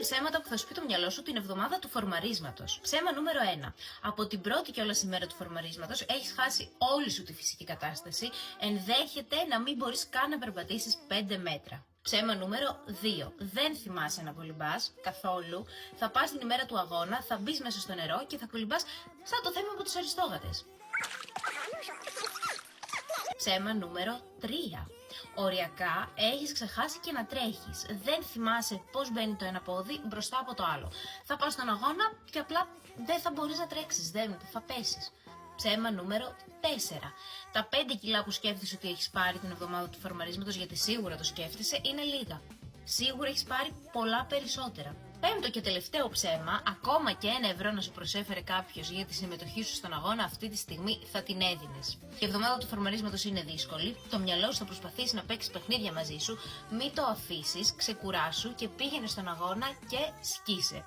ψέματα που θα σου πει το μυαλό σου την εβδομάδα του φορμαρίσματος. Ψέμα νούμερο 1. Από την πρώτη κιόλας ημέρα του φορμαρίσματος έχεις χάσει όλη σου τη φυσική κατάσταση. Ενδέχεται να μην μπορείς καν να περπατήσεις 5 μέτρα. Ψέμα νούμερο 2. Δεν θυμάσαι να κολυμπάς καθόλου. Θα πας την ημέρα του αγώνα, θα μπεις μέσα στο νερό και θα κολυμπάς σαν το θέμα από τους Αριστόγατες. Ψέμα νούμερο 3. Οριακά έχεις ξεχάσει και να τρέχεις. Δεν θυμάσαι πώς μπαίνει το ένα πόδι μπροστά από το άλλο. Θα πας στον αγώνα και απλά δεν θα μπορείς να τρέξεις, θα πέσεις. Ψέμα νούμερο 4. Τα 5 κιλά που σκέφτεσαι ότι έχεις πάρει την εβδομάδα του φορμαρίσματος, γιατί σίγουρα το σκέφτεσαι, είναι λίγα. Σίγουρα έχεις πάρει πολλά περισσότερα. Πέμπτο και τελευταίο ψέμα, ακόμα και 1 ευρώ να σου προσέφερε κάποιος για τη συμμετοχή σου στον αγώνα, αυτή τη στιγμή θα την έδινες. Η εβδομάδα του φορμαρίσματος είναι δύσκολη, το μυαλό σου θα προσπαθήσει να παίξει παιχνίδια μαζί σου, μην το αφήσεις, ξεκουράσου και πήγαινε στον αγώνα και σκίσε.